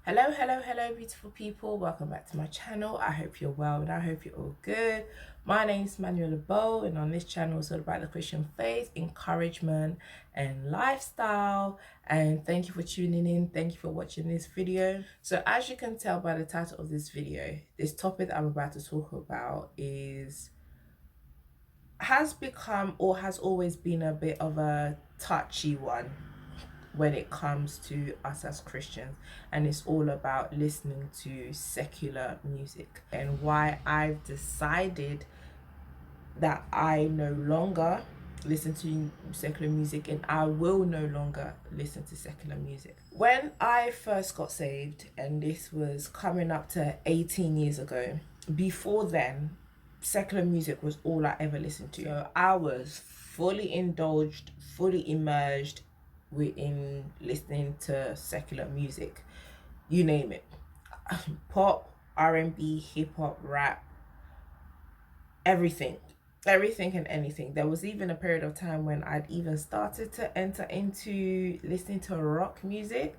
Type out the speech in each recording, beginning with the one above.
Hello, beautiful people. Welcome back to my channel. I hope you're well and I hope you're all good. My name is Manuela Bow, and on this channel it's all about the Christian faith, encouragement, and lifestyle. And thank you for tuning in. Thank you for watching this video. So, as you can tell by the title of this video, this topic that I'm about to talk about has become or has always been a bit of a touchy one when it comes to us as Christians, and it's all about listening to secular music and why I've decided that I no longer listen to secular music and I will no longer listen to secular music. When I first got saved, and this was coming up to 18 years ago, before then secular music was all I ever listened to. So I was fully indulged, fully immersed within listening to secular music, you name it. Pop, R&B, hip hop, rap, everything. Everything and anything. There was even a period of time when I'd even started to enter into listening to rock music,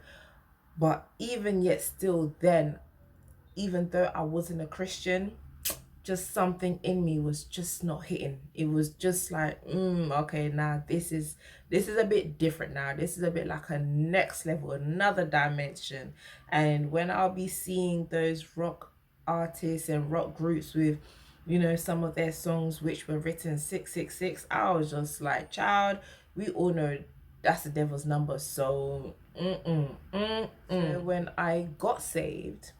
but even yet still then, even though I wasn't a Christian, just something in me was just not hitting. It was just like, okay, now this is a bit different now. This is a bit like a next level, another dimension. And when I'll be seeing those rock artists and rock groups with, some of their songs which were written 666, I was just like, child, we all know that's the devil's number. So, So when I got saved,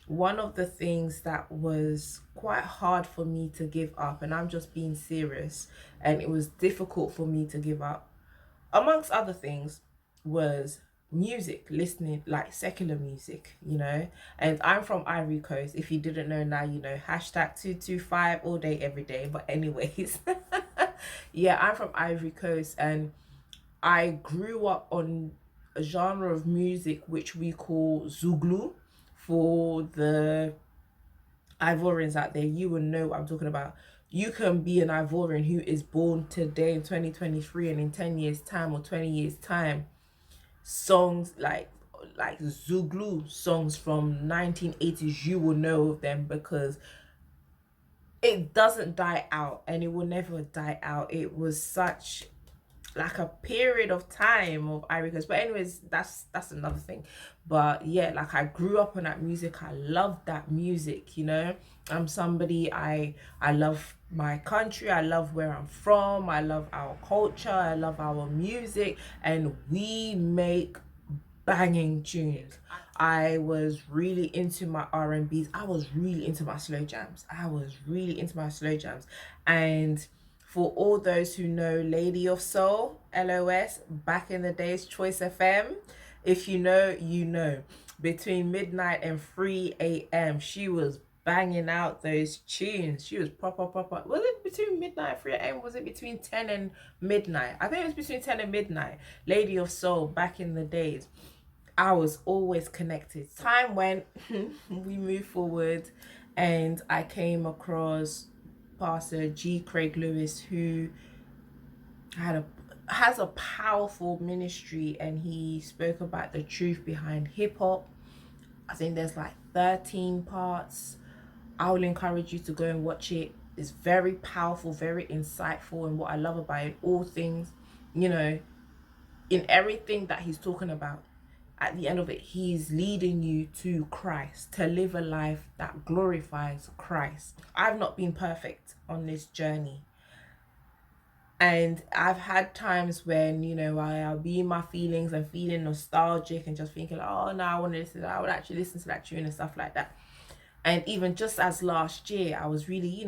one of the things that was quite hard for me to give up, and I'm just being serious, and it was difficult for me to give up, amongst other things, was music, listening like secular music, And I'm from Ivory Coast. If you didn't know, now you know. Hashtag 225 all day, every day. But anyways, yeah, I'm from Ivory Coast, and I grew up on a genre of music which we call Zouglou. For the Ivorians out there, you will know what I'm talking about. You can be an Ivorian who is born today in 2023, and in 10 years time or 20 years time, songs like Zouglou songs from 1980s, you will know of them, because it doesn't die out and it will never die out. It was such like a period of time of Ivory Coast. But anyways, that's another thing. But yeah, like I grew up on that music. I love that music. I'm somebody, I love my country. I love where I'm from. I love our culture. I love our music, and we make banging tunes. I was really into my R&Bs. I was really into my slow jams. And for all those who know Lady of Soul, LOS, back in the days, Choice FM, if you know, you know. Between midnight and 3 a.m., she was banging out those tunes. She was proper. Was it between midnight and 3 a.m.? Was it between 10 and midnight? I think it was between 10 and midnight. Lady of Soul, back in the days. I was always connected. Time went, we moved forward, and I came across Pastor G. Craig Lewis, who has a powerful ministry, and he spoke about the truth behind hip hop. I think there's like 13 parts. I will encourage you to go and watch it. It's very powerful, very insightful, and what I love about it, all things, in everything that he's talking about, at the end of it, he's leading you to Christ, to live a life that glorifies Christ. I've not been perfect on this journey, and I've had times when, I'll be in my feelings and feeling nostalgic and just thinking, oh no, I want to listen to that. I would actually listen to that tune and stuff like that. And even just as last year, I was really,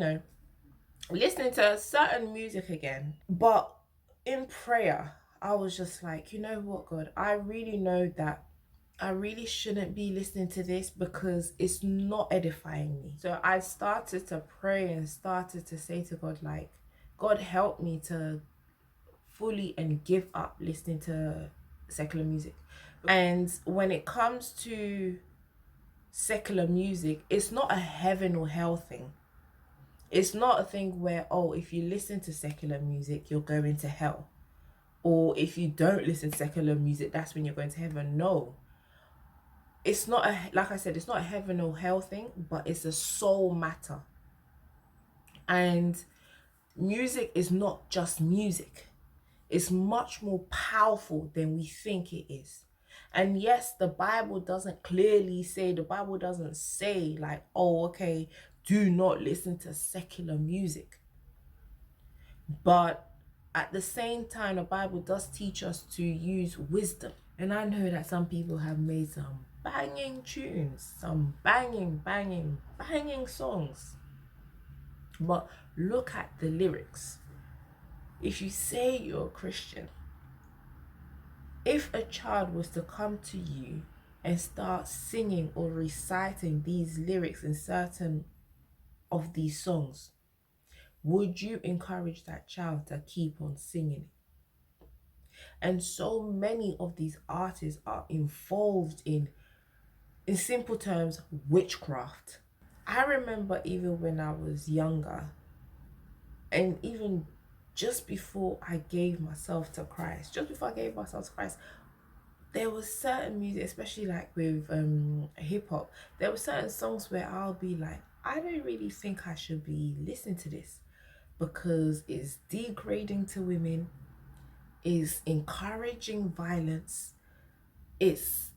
listening to certain music again. But in prayer, I was just like, you know what, God, I really know that I really shouldn't be listening to this because it's not edifying me. So I started to pray and started to say to God, like, God, help me to fully and give up listening to secular music. And when it comes to secular music, it's not a heaven or hell thing. It's not a thing where, oh, if you listen to secular music, you're going to hell. Or if you don't listen to secular music, that's when you're going to heaven. No. it's not a, like I said, it's not a heaven or hell thing, but it's a soul matter. And music is not just music. It's much more powerful than we think it is. And yes, the Bible doesn't clearly say, the Bible doesn't say like, oh, okay, do not listen to secular music. But at the same time, the Bible does teach us to use wisdom. And I know that some people have made some banging tunes, some banging songs. But look at the lyrics. If you say you're a Christian, if a child was to come to you and start singing or reciting these lyrics in certain of these songs, would you encourage that child to keep on singing it? And so many of these artists are involved in simple terms, witchcraft. I remember even when I was younger, and even just before I gave myself to Christ, there was certain music, especially like with hip hop, there were certain songs where I'll be like, I don't really think I should be listening to this because it's degrading to women, is encouraging violence, it's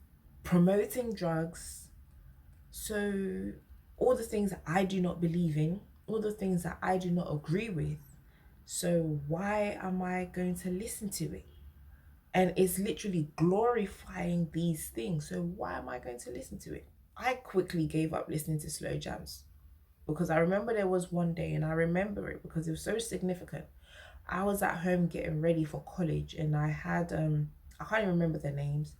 promoting drugs. So all the things that I do not believe in, all the things that I do not agree with. So why am I going to listen to it? And it's literally glorifying these things. So why am I going to listen to it? I quickly gave up listening to slow jams because I remember there was one day, and I remember it because it was so significant. I was at home getting ready for college, and I had I can't even remember their names,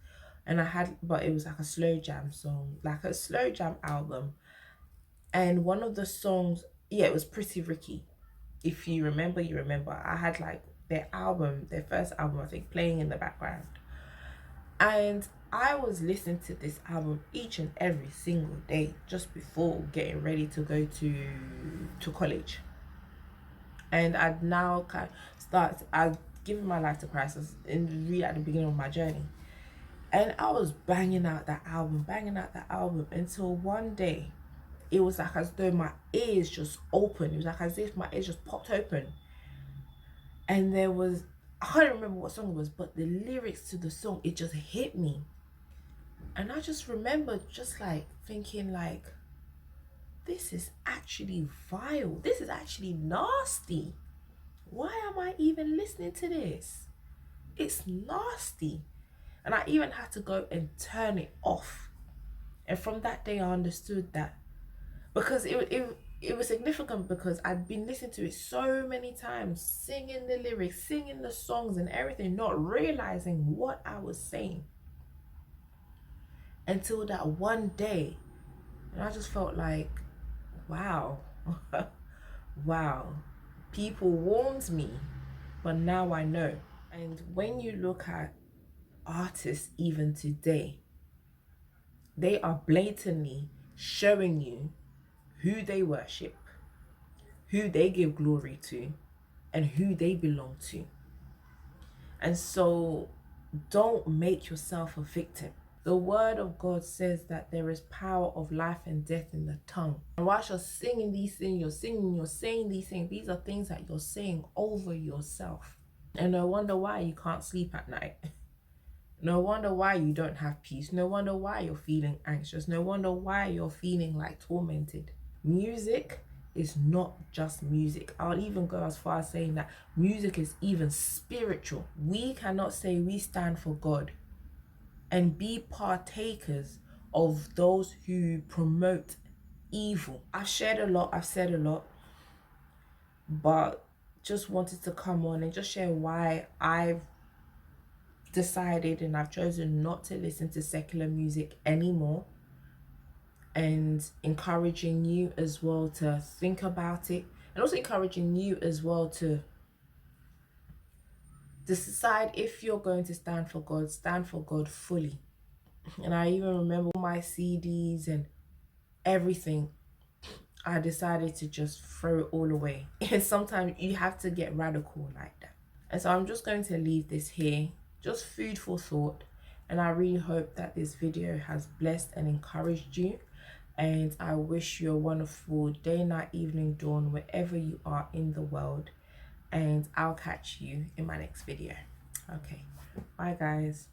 and but it was like a slow jam song, like a slow jam album. And one of the songs, yeah, it was Pretty Ricky. If you remember, you remember. I had like their first album, I think, playing in the background. And I was listening to this album each and every single day just before getting ready to go to college. And I'd now I'd given my life to Christ. I was really at the beginning of my journey. And I was banging out that album until one day it was like as though my ears just opened. It was like as if my ears just popped open. And there was, I can't remember what song it was, but the lyrics to the song, it just hit me. And I just remember just like thinking like, this is actually vile. This is actually nasty. Why am I even listening to this? It's nasty. And I even had to go and turn it off. And from that day, I understood that, because it was significant, because I'd been listening to it so many times, singing the lyrics, singing the songs and everything, not realizing what I was saying until that one day. And I just felt like, wow, wow, people warned me, but now I know. And when you look at artists even today, they are blatantly showing you who they worship, who they give glory to, and who they belong to. And so don't make yourself a victim. The word of God says that there is power of life and death in the tongue. And whilst you're singing these things, you're saying these things, these are things that you're saying over yourself. And no wonder why you can't sleep at night. No wonder why you don't have peace. No wonder why you're feeling anxious. No wonder why you're feeling like tormented. Music is not just music. I'll even go as far as saying that music is even spiritual. We cannot say we stand for God and be partakers of those who promote evil. I've shared a lot, I've said a lot, but just wanted to come on and just share why I've decided and I've chosen not to listen to secular music anymore, and encouraging you as well to think about it, and also encouraging you as well to decide if you're going to stand for God fully. And I even remember my CDs and everything, I decided to just throw it all away. And sometimes you have to get radical like that. And so I'm just going to leave this here, just food for thought. And I really hope that this video has blessed and encouraged you. And I wish you a wonderful day, night, evening, dawn, wherever you are in the world. And I'll catch you in my next video. Okay, bye guys.